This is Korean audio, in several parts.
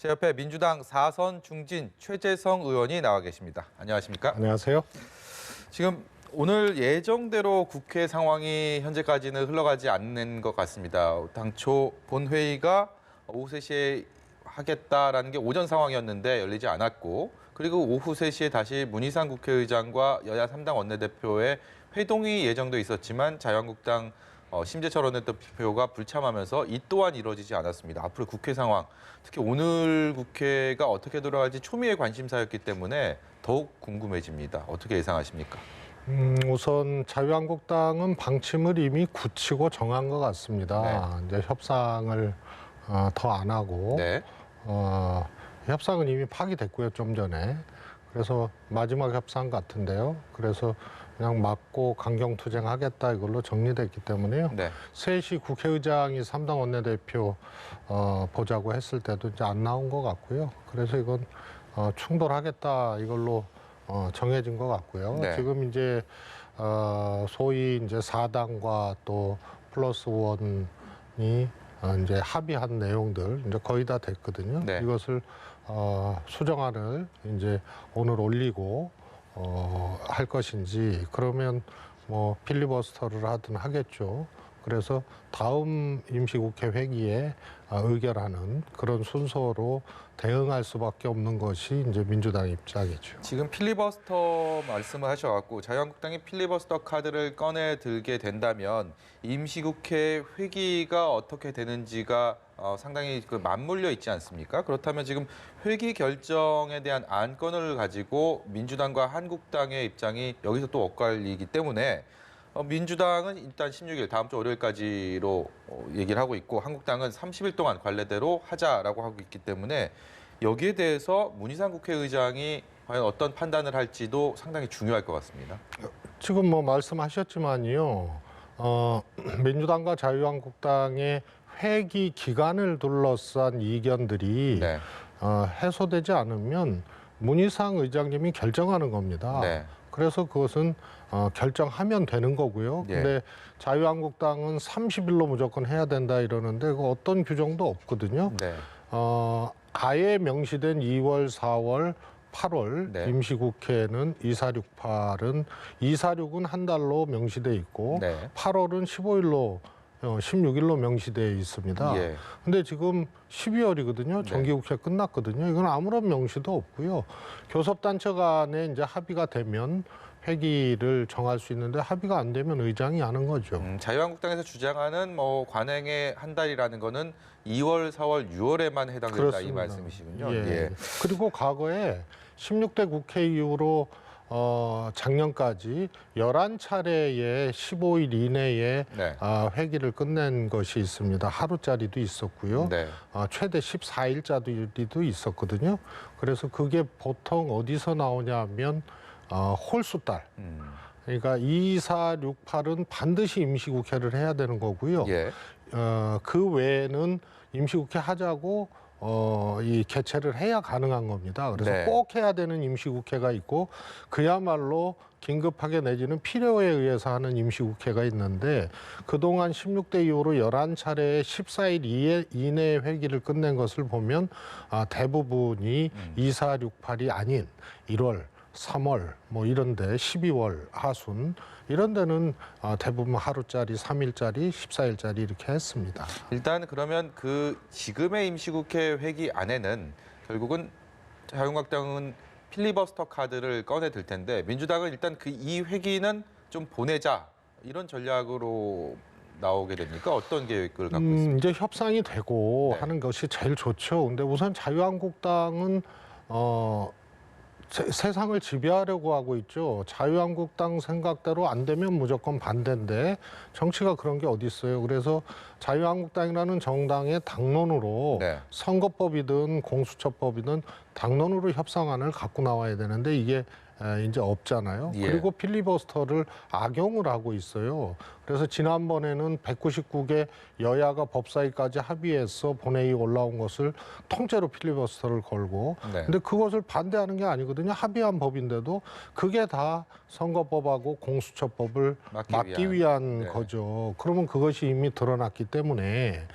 제 옆에 민주당 4선 중진 최재성 의원이 나와 계십니다. 안녕하십니까? 안녕하세요. 지금 오늘 예정대로 국회 상황이 현재까지는 흘러가지 않는 것 같습니다. 당초 본회의가 오후 3시에 하겠다라는 게 오전 상황이었는데 열리지 않았고, 그리고 오후 3시에 다시 문희상 국회의장과 여야 3당 원내대표의 회동이 예정돼 있었지만 자유한국당 심재철 원내대표가 불참하면서 이 또한 이루어지지 않았습니다. 앞으로 국회 상황, 특히 오늘 국회가 어떻게 돌아갈지 초미의 관심사였기 때문에 더욱 궁금해집니다. 어떻게 예상하십니까? 우선 자유한국당은 방침을 이미 굳히고 정한 것 같습니다. 네. 이제 협상을 더 안 하고 네. 협상은 이미 파기됐고요, 좀 전에. 그래서 마지막 협상 같은데요. 그래서 그냥 맞고 강경투쟁하겠다 이걸로 정리됐기 때문에요. 네. 3시 국회의장이 3당 원내대표 보자고 했을 때도 이제 안 나온 것 같고요. 그래서 이건 충돌하겠다 이걸로 정해진 것 같고요. 네. 지금 이제 소위 이제 4당과 또 플러스 원이 이제 합의한 내용들 이제 거의 다 됐거든요. 네. 이것을 수정안을 이제 오늘 올리고 할 것인지 그러면 뭐 필리버스터를 하든 하겠죠. 그래서 다음 임시국회 회기에 의결하는 그런 순서로 대응할 수밖에 없는 것이 이제 민주당 입장이죠. 지금 필리버스터 말씀을 하셔갖고 자유한국당이 필리버스터 카드를 꺼내 들게 된다면 임시국회 회기가 어떻게 되는지가 상당히 맞물려 있지 않습니까? 그렇다면 지금 회기 결정에 대한 안건을 가지고 민주당과 한국당의 입장이 여기서 또 엇갈리기 때문에 민주당은 일단 16일 다음 주 월요일까지로 얘기를 하고 있고 한국당은 30일 동안 관례대로 하자라고 하고 있기 때문에 여기에 대해서 문희상 국회의장이 과연 어떤 판단을 할지도 상당히 중요할 것 같습니다. 지금 뭐 말씀하셨지만요. 민주당과 자유한국당의 회기 기간을 둘러싼 이견들이 네. 해소되지 않으면 문희상 의장님이 결정하는 겁니다. 네. 그래서 그것은 결정하면 되는 거고요. 예. 근데 자유한국당은 30일로 무조건 해야 된다 이러는데 그 어떤 규정도 없거든요. 네. 아예 명시된 2월, 4월, 8월 네. 임시국회는 2468은 246은 한 달로 명시돼 있고 네. 8월은 15일로 16일로 명시되어 있습니다. 예. 근데 지금 12월이거든요. 정기국회 끝났거든요. 이건 아무런 명시도 없고요. 교섭단체 간에 이제 합의가 되면 회기를 정할 수 있는데 합의가 안 되면 의장이 하는 거죠. 자유한국당에서 주장하는 뭐 관행의 한 달이라는 거는 2월, 4월, 6월에만 해당된다 그렇습니다. 이 말씀이시군요. 예. 예. 그리고 과거에 16대 국회 이후로 작년까지 11차례의 15일 이내에 네. 회기를 끝낸 것이 있습니다. 하루짜리도 있었고요. 네. 최대 14일짜리도 있었거든요. 그래서 그게 보통 어디서 나오냐면 홀수달. 그러니까 2, 4, 6, 8은 반드시 임시국회를 해야 되는 거고요. 예. 그 외에는 임시국회 하자고 이 개최를 해야 가능한 겁니다. 그래서 네. 꼭 해야 되는 임시국회가 있고 그야말로 긴급하게 내지는 필요에 의해서 하는 임시국회가 있는데 그동안 16대 이후로 11차례에 14일 이내에 회기를 끝낸 것을 보면 대부분이 2, 4, 6, 8이 아닌 1월, 3월 뭐 이런데 12월 하순 이런 데는 대부분 하루짜리, 3일짜리, 14일짜리 이렇게 했습니다. 일단 그러면 그 지금의 임시국회 회기 안에는 결국은 자유한국당은 필리버스터 카드를 꺼내 들 텐데 민주당은 일단 그 이 회기는 좀 보내자 이런 전략으로 나오게 됩니까? 어떤 계획을 갖고 있습니까? 이제 협상이 되고 네. 하는 것이 제일 좋죠. 근데 우선 자유한국당은 세상을 지배하려고 하고 있죠. 자유한국당 생각대로 안 되면 무조건 반대인데 정치가 그런 게 어디 있어요. 그래서 자유한국당이라는 정당의 당론으로 네. 선거법이든 공수처법이든 당론으로 협상안을 갖고 나와야 되는데 이게 이제 없잖아요. 예. 그리고 필리버스터를 악용을 하고 있어요. 그래서 지난번에는 199개 여야가 법사위까지 합의해서 본회의 올라온 것을 통째로 필리버스터를 걸고 네. 근데 그것을 반대하는 게 아니거든요. 합의한 법인데도 그게 다 선거법하고 공수처법을 막기 위한 네. 거죠. 그러면 그것이 이미 드러났기 때문에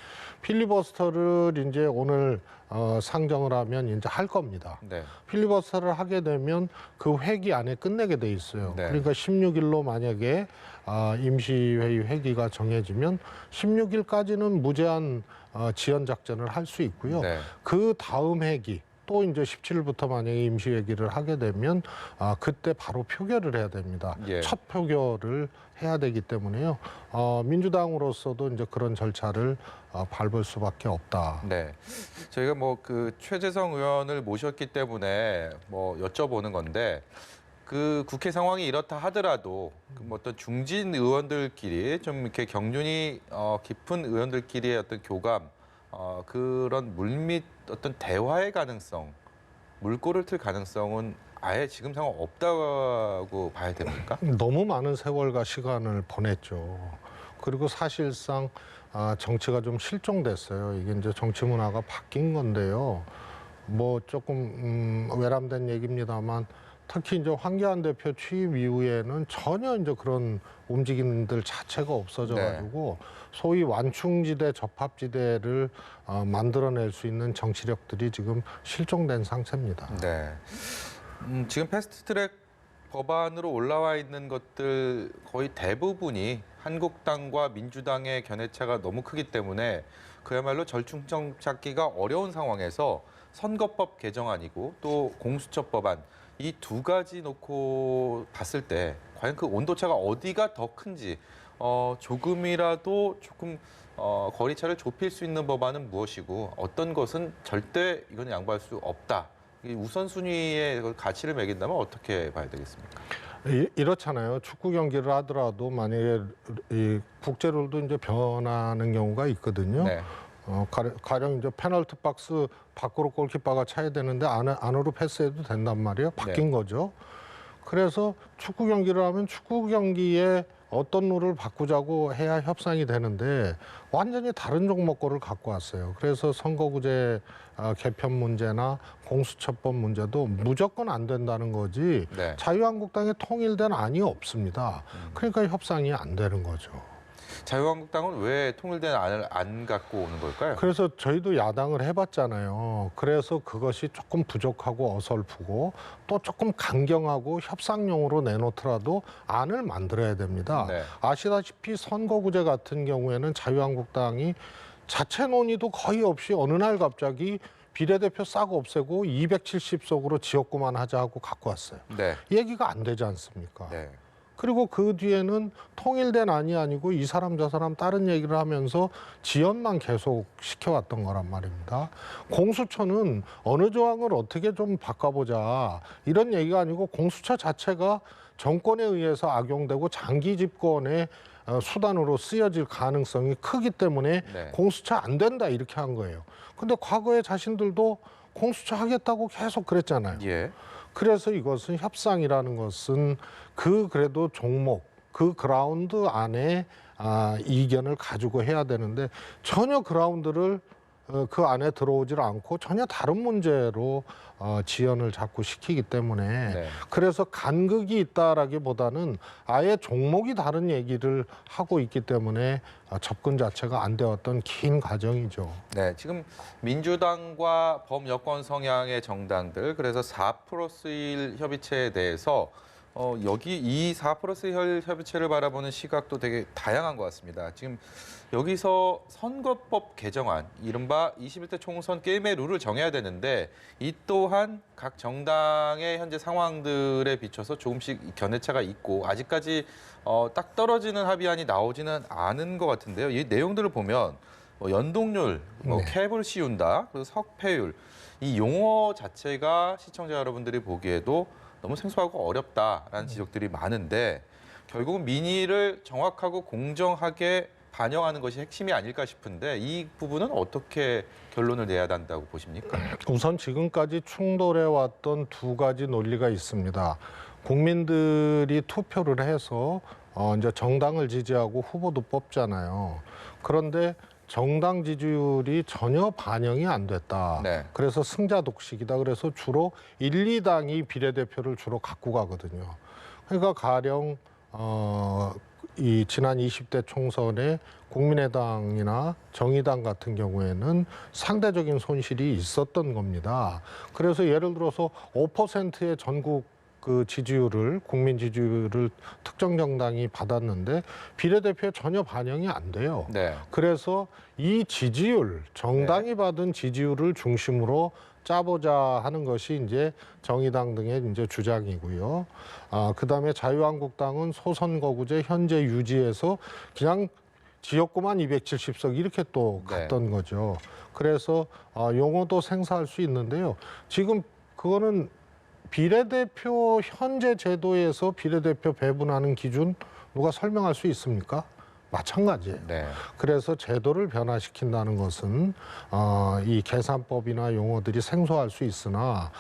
필리버스터를 이제 오늘 상정을 하면 이제 할 겁니다. 네. 필리버스터를 하게 되면 그 회기 안에 끝내게 돼 있어요. 네. 그러니까 16일로 만약에 임시회의 회기가 정해지면 16일까지는 무제한 지연 작전을 할 수 있고요. 네. 그 다음 회기 또 이제 17일부터 만약에 임시회기를 하게 되면 그때 바로 표결을 해야 됩니다. 예. 첫 표결을 해야 되기 때문에요. 민주당으로서도 이제 그런 절차를 밟을 수밖에 없다. 네. 저희가 뭐 그 최재성 의원을 모셨기 때문에 뭐 여쭤보는 건데 그 국회 상황이 이렇다 하더라도 그뭐 어떤 중진 의원들끼리 좀 이렇게 경륜이 깊은 의원들끼리의 어떤 교감 그런 물밑 어떤 대화의 가능성, 물꼬를 틀 가능성은 아예 지금 상황 없다고 봐야 됩니까? 너무 많은 세월과 시간을 보냈죠. 그리고 사실상 정치가 좀 실종됐어요. 이게 이제 정치 문화가 바뀐 건데요. 뭐 조금 외람된 얘기입니다만 특히 이제 황교안 대표 취임 이후에는 전혀 이제 그런 움직임들 자체가 없어져가지고 소위 완충지대, 접합지대를 만들어낼 수 있는 정치력들이 지금 실종된 상태입니다. 네. 지금 패스트트랙 법안으로 올라와 있는 것들 거의 대부분이 한국당과 민주당의 견해차가 너무 크기 때문에 그야말로 절충점 찾기가 어려운 상황에서 선거법 개정안이고 또 공수처법안 이 두 가지 놓고 봤을 때 과연 그 온도차가 어디가 더 큰지 조금이라도 조금 거리차를 좁힐 수 있는 법안은 무엇이고 어떤 것은 절대 이건 양보할 수 없다. 이 우선순위의 가치를 매긴다면 어떻게 봐야 되겠습니까? 이렇잖아요. 축구 경기를 하더라도 만약에 이 국제룰도 이제 변하는 경우가 있거든요. 네. 가령 이제 페널티 박스 밖으로 골키퍼가 차야 되는데 안으로 패스해도 된단 말이에요. 바뀐 거죠. 그래서 축구 경기를 하면 축구 경기에 어떤 룰을 바꾸자고 해야 협상이 되는데 완전히 다른 종목 거를 갖고 왔어요. 그래서 선거구제 개편 문제나 공수처법 문제도 무조건 안 된다는 거지 네. 자유한국당에 통일된 안이 없습니다. 그러니까 협상이 안 되는 거죠. 자유한국당은 왜 통일된 안을 안 갖고 오는 걸까요? 그래서 저희도 야당을 해봤잖아요. 그래서 그것이 조금 부족하고 어설프고 또 조금 강경하고 협상용으로 내놓더라도 안을 만들어야 됩니다. 네. 아시다시피 선거구제 같은 경우에는 자유한국당이 자체 논의도 거의 없이 어느 날 갑자기 비례대표 싹 없애고 270석으로 지역구만 하자 하고 갖고 왔어요. 네. 얘기가 안 되지 않습니까? 네. 그리고 그 뒤에는 통일된 안이 아니고 이 사람 저 사람 다른 얘기를 하면서 지연만 계속 시켜왔던 거란 말입니다. 공수처는 어느 조항을 어떻게 좀 바꿔보자 이런 얘기가 아니고 공수처 자체가 정권에 의해서 악용되고 장기 집권의 수단으로 쓰여질 가능성이 크기 때문에 네. 공수처 안 된다 이렇게 한 거예요. 근데 과거에 자신들도 공수처 하겠다고 계속 그랬잖아요. 예. 그래서 이것은 협상이라는 것은 그래도 종목, 그 그라운드 안에 이견을 가지고 해야 되는데 전혀 그라운드를 그 안에 들어오질 않고 전혀 다른 문제로 지연을 자꾸 시키기 때문에 네. 그래서 간극이 있다라기보다는 아예 종목이 다른 얘기를 하고 있기 때문에 접근 자체가 안 되었던 긴 과정이죠. 네, 지금 민주당과 범여권 성향의 정당들 그래서 4+1 협의체에 대해서 여기 이 4+1 협의체를 바라보는 시각도 되게 다양한 것 같습니다. 지금 여기서 선거법 개정안, 이른바 21대 총선 게임의 룰을 정해야 되는데 이 또한 각 정당의 현재 상황들에 비춰서 조금씩 견해차가 있고 아직까지 딱 떨어지는 합의안이 나오지는 않은 것 같은데요. 이 내용들을 보면 연동률, 캡을 씌운다, 그리고 석패율 이 용어 자체가 시청자 여러분들이 보기에도 너무 생소하고 어렵다라는 지적들이 많은데 결국은 민의를 정확하고 공정하게 반영하는 것이 핵심이 아닐까 싶은데 이 부분은 어떻게 결론을 내야 한다고 보십니까? 우선 지금까지 충돌해왔던 두 가지 논리가 있습니다. 국민들이 투표를 해서 이제 정당을 지지하고 후보도 뽑잖아요. 그런데 정당 지지율이 전혀 반영이 안 됐다. 네. 그래서 승자 독식이다. 그래서 주로 1, 2당이 비례대표를 주로 갖고 가거든요. 그러니까 가령 이 지난 20대 총선에 국민의당이나 정의당 같은 경우에는 상대적인 손실이 있었던 겁니다. 그래서 예를 들어서 5%의 전국 그 지지율을 국민 지지율을 특정 정당이 받았는데 비례대표에 전혀 반영이 안 돼요. 네. 그래서 이 지지율, 정당이 받은 지지율을 중심으로 짜보자 하는 것이 이제 정의당 등의 이제 주장이고요. 그다음에 자유한국당은 소선거구제 현재 유지해서 그냥 지역구만 270석 이렇게 또 갔던 거죠. 그래서 용어도 생사할 수 있는데요. 지금 그거는 비례대표 현재 제도에서 비례대표 배분하는 기준 누가 설명할 수 있습니까? 마찬가지예요. 네. 그래서 제도를 변화시킨다는 것은 이 계산법이나 용어들이 생소할 수 있으나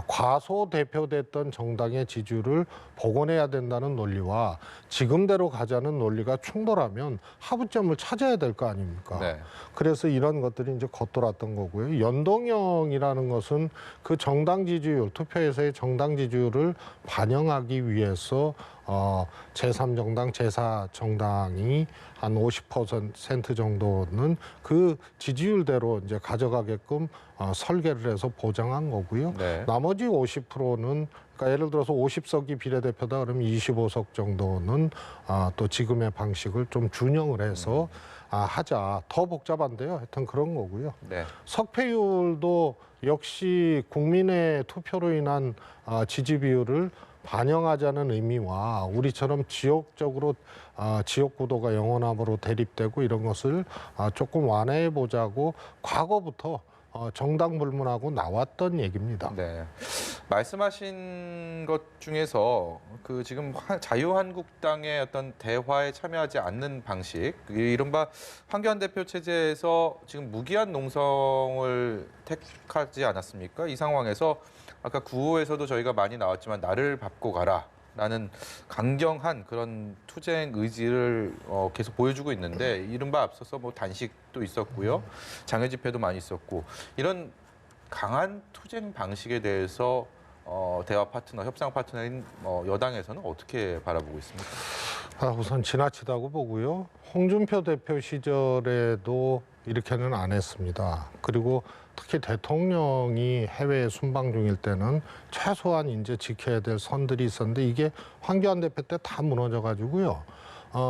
과소 대표됐던 정당의 지지율을 복원해야 된다는 논리와 지금대로 가자는 논리가 충돌하면 하부점을 찾아야 될 거 아닙니까? 네. 그래서 이런 것들이 이제 겉돌았던 거고요. 연동형이라는 것은 그 정당 지지율, 투표에서의 정당 지지율을 반영하기 위해서 제3정당, 제4정당이 한 50% 정도는 그 지지율대로 이제 가져가게끔 설계를 해서 보장한 거고요. 네. 나머지 50%는 그러니까 예를 들어서 50석이 비례대표다 그러면 25석 정도는 또 지금의 방식을 좀 준용을 해서 하자. 더 복잡한데요. 하여튼 그런 거고요. 네. 석패율도 역시 국민의 투표로 인한 지지 비율을 반영하자는 의미와 우리처럼 지역적으로 지역 구도가 영원함으로 대립되고 이런 것을 조금 완화해 보자고 과거부터 정당 불문하고 나왔던 얘기입니다. 네. 말씀하신 것 중에서 그 지금 자유한국당의 어떤 대화에 참여하지 않는 방식, 이른바 황교안 대표 체제에서 지금 무기한 농성을 택하지 않았습니까? 이 상황에서 아까 구호에서도 저희가 많이 나왔지만 나를 밟고 가라라는 강경한 그런 투쟁 의지를 계속 보여주고 있는데 이른바 앞서서 뭐 단식도 있었고요. 장외 집회도 많이 있었고 이런 강한 투쟁 방식에 대해서 대화 파트너, 협상 파트너인 여당에서는 어떻게 바라보고 있습니까? 우선 지나치다고 보고요. 홍준표 대표 시절에도 이렇게는 안 했습니다. 그리고 특히 대통령이 해외에 순방 중일 때는 최소한 이제 지켜야 될 선들이 있었는데 이게 황교안 대표 때 다 무너져 가지고요.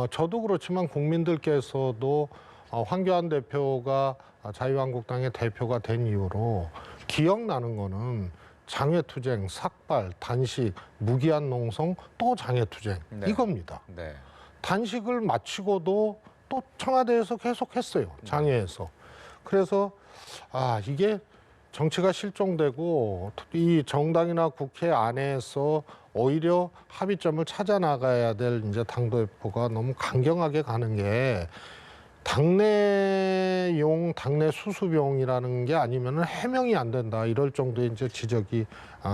저도 그렇지만 국민들께서도 황교안 대표가 자유한국당의 대표가 된 이후로 기억나는 거는 장외투쟁, 삭발, 단식, 무기한 농성, 또 장외투쟁 네. 이겁니다. 네. 단식을 마치고도 또 청와대에서 계속했어요. 장외에서. 그래서 이게 정치가 실종되고 이 정당이나 국회 안에서 오히려 합의점을 찾아 나가야 될 이제 당대표가 너무 강경하게 가는 게 당내용, 당내 수습용이라는 게 아니면은 해명이 안 된다 이럴 정도의 이제 지적이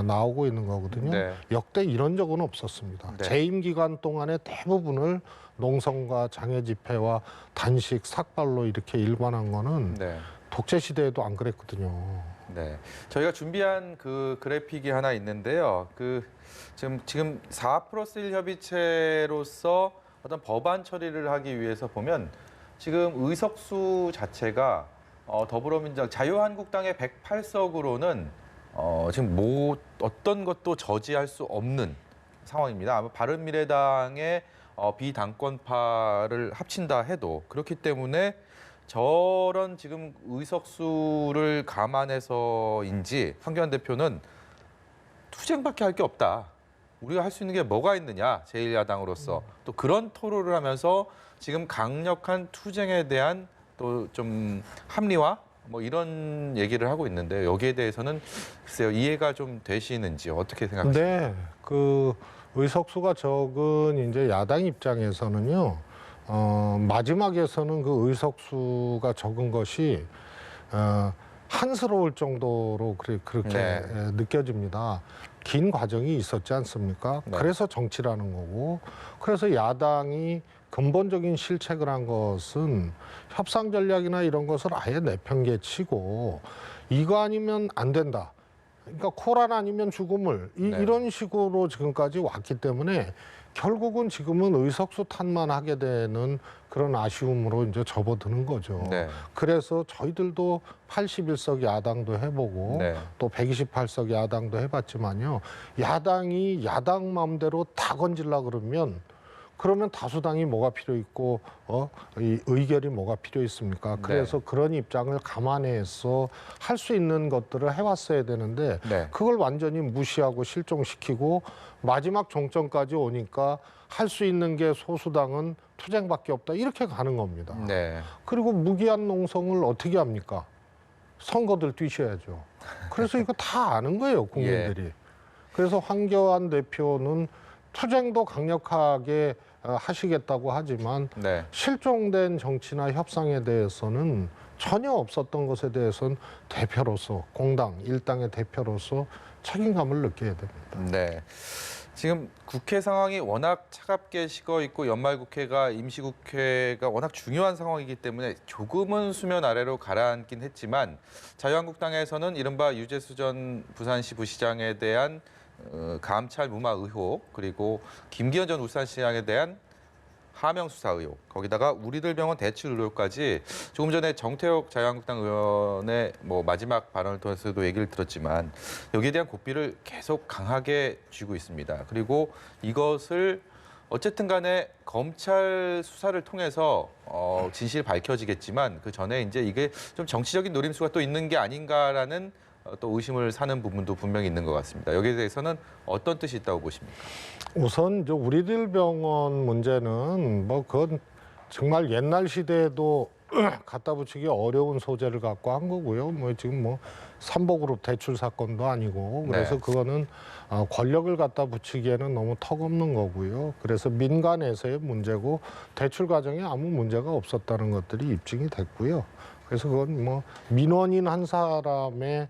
나오고 있는 거거든요. 네. 역대 이런 적은 없었습니다. 네. 재임 기간 동안에 대부분을 농성과 장외 집회와 단식, 삭발로 이렇게 일관한 거는 네. 독재 시대에도 안 그랬거든요. 네, 저희가 준비한 그 그래픽이 하나 있는데요. 그 지금 4+1 협의체로서 어떤 법안 처리를 하기 위해서 보면 지금 의석수 자체가 더불어민주당, 자유한국당의 108석으로는 지금 어떤 것도 저지할 수 없는 상황입니다. 아마 바른미래당의 비당권파를 합친다 해도 그렇기 때문에 저런 지금 의석수를 감안해서인지 황교안 대표는 투쟁밖에 할 게 없다. 우리가 할 수 있는 게 뭐가 있느냐, 제1야당으로서. 또 그런 토로를 하면서 지금 강력한 투쟁에 대한 또 좀 합리화 뭐 이런 얘기를 하고 있는데 여기에 대해서는 글쎄요, 이해가 좀 되시는지 어떻게 생각하세요? 네, 그 의석수가 적은 이제 야당 입장에서는요. 마지막에서는 그 의석수가 적은 것이 한스러울 정도로 그렇게 네. 느껴집니다. 긴 과정이 있었지 않습니까? 네. 그래서 정치라는 거고, 그래서 야당이 근본적인 실책을 한 것은 협상 전략이나 이런 것을 아예 내팽개치고 이거 아니면 안 된다. 그러니까 코란 아니면 죽음을 네. 이런 식으로 지금까지 왔기 때문에 결국은 지금은 의석수탄만 하게 되는 그런 아쉬움으로 이제 접어드는 거죠. 네. 그래서 저희들도 81석 야당도 해보고 네. 또 128석 야당도 해봤지만요. 야당이 야당 마음대로 다 건질라 그러면 다수당이 뭐가 필요 있고 이 의결이 뭐가 필요 있습니까? 그래서 그런 입장을 감안해서 할 수 있는 것들을 해왔어야 되는데 네. 그걸 완전히 무시하고 실종시키고 마지막 종점까지 오니까 할 수 있는 게 소수당은 투쟁밖에 없다 이렇게 가는 겁니다. 네. 그리고 무기한 농성을 어떻게 합니까? 선거들 뛰셔야죠. 그래서 이거 다 아는 거예요, 국민들이. 그래서 황교안 대표는 투쟁도 강력하게 하시겠다고 하지만 네. 실종된 정치나 협상에 대해서는 전혀 없었던 것에 대해서는 대표로서 공당, 일당의 대표로서 책임감을 느껴야 됩니다. 네. 지금 국회 상황이 워낙 차갑게 식어 있고 연말 국회가 임시국회가 워낙 중요한 상황이기 때문에 조금은 수면 아래로 가라앉긴 했지만 자유한국당에서는 이른바 유재수 전 부산시 부시장에 대한 감찰 무마 의혹 그리고 김기현 전 울산시장에 대한 하명 수사 의혹 거기다가 우리들 병원 대출 의혹까지 조금 전에 정태욱 자유한국당 의원의 마지막 발언을 통해서도 얘기를 들었지만 여기에 대한 고삐를 계속 강하게 쥐고 있습니다. 그리고 이것을 어쨌든 간에 검찰 수사를 통해서 진실이 밝혀지겠지만 그 전에 이제 이게 좀 정치적인 노림수가 또 있는 게 아닌가라는 또 의심을 사는 부분도 분명히 있는 것 같습니다. 여기에 대해서는 어떤 뜻이 있다고 보십니까? 우선 우리들 병원 문제는 그건 정말 옛날 시대에도 갖다 붙이기 어려운 소재를 갖고 한 거고요. 지금 삼보그룹 대출 사건도 아니고 그래서 그거는 권력을 갖다 붙이기에는 너무 턱없는 거고요. 그래서 민간에서의 문제고 대출 과정에 아무 문제가 없었다는 것들이 입증이 됐고요. 그래서 그건 민원인 한 사람의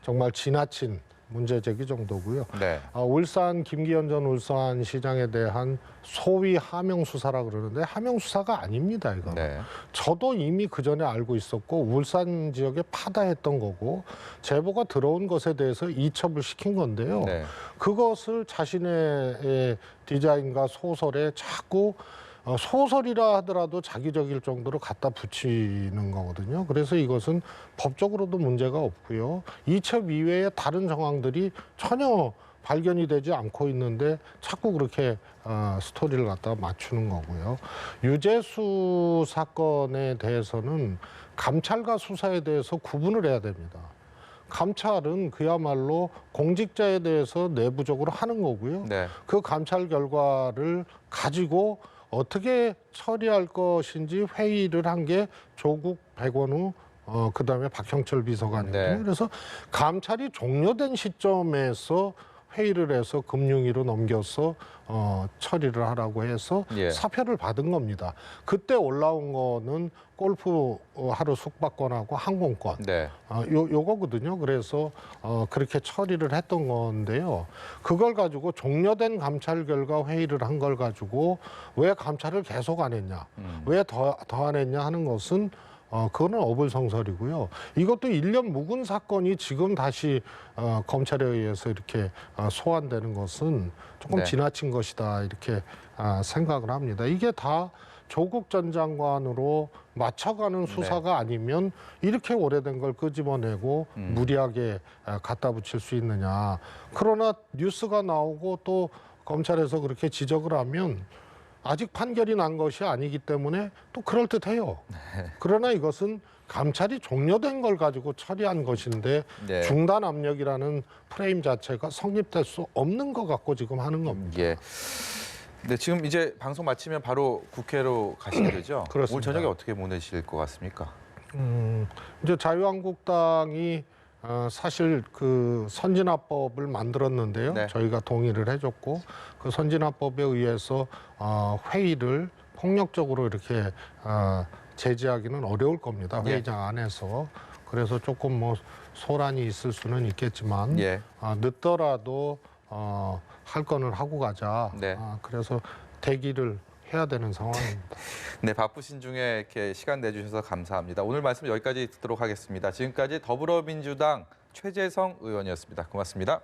정말 지나친 문제 제기 정도고요. 네. 울산 김기현 전 울산시장에 대한 소위 하명 수사라 그러는데 하명 수사가 아닙니다. 이거. 네. 저도 이미 그 전에 알고 있었고 울산 지역에 파다했던 거고 제보가 들어온 것에 대해서 이첩을 시킨 건데요. 네. 그것을 자신의 디자인과 소설에 자꾸 소설이라 하더라도 자기적일 정도로 갖다 붙이는 거거든요. 그래서 이것은 법적으로도 문제가 없고요. 이첩 이외에 다른 정황들이 전혀 발견이 되지 않고 있는데 자꾸 그렇게 스토리를 갖다 맞추는 거고요. 유재수 사건에 대해서는 감찰과 수사에 대해서 구분을 해야 됩니다. 감찰은 그야말로 공직자에 대해서 내부적으로 하는 거고요. 네. 그 감찰 결과를 가지고 어떻게 처리할 것인지 회의를 한 게 조국 백원우 그다음에 박형철 비서관이거든요. 네. 그래서 감찰이 종료된 시점에서 회의를 해서 금융위로 넘겨서 처리를 하라고 해서 사표를 받은 겁니다. 그때 올라온 거는 골프 하루 숙박권하고 항공권 네. 요거거든요. 그래서 그렇게 처리를 했던 건데요. 그걸 가지고 종료된 감찰 결과 회의를 한 걸 가지고 왜 감찰을 계속 안 했냐, 왜 더 안 했냐 하는 것은 그거는 어불성설이고요. 이것도 1년 묵은 사건이 지금 다시 검찰에 의해서 이렇게 소환되는 것은 조금 지나친 것이다 이렇게 생각을 합니다. 이게 다 조국 전 장관으로 맞춰가는 수사가 아니면 이렇게 오래된 걸 끄집어내고 무리하게 갖다 붙일 수 있느냐. 그러나 뉴스가 나오고 또 검찰에서 그렇게 지적을 하면 아직 판결이 난 것이 아니기 때문에 또 그럴듯해요. 그러나 이것은 감찰이 종료된 걸 가지고 처리한 것인데 중단 압력이라는 프레임 자체가 성립될 수 없는 것 같고 지금 하는 겁니다. 네, 지금 이제 방송 마치면 바로 국회로 가시게 되죠? 그렇습니다. 오늘 저녁에 어떻게 보내실 것 같습니까? 이제 자유한국당이 사실 그 선진화법을 만들었는데요. 저희가 동의를 해줬고 그 선진화법에 의해서 회의를 폭력적으로 이렇게 제지하기는 어려울 겁니다. 회의장 안에서. 그래서 조금 소란이 있을 수는 있겠지만 늦더라도 할 거는 하고 가자. 그래서 대기를 해야 되는 상황입니다. 네, 바쁘신 중에 이렇게 시간 내주셔서 감사합니다. 오늘 말씀 여기까지 듣도록 하겠습니다. 지금까지 더불어민주당 최재성 의원이었습니다. 고맙습니다.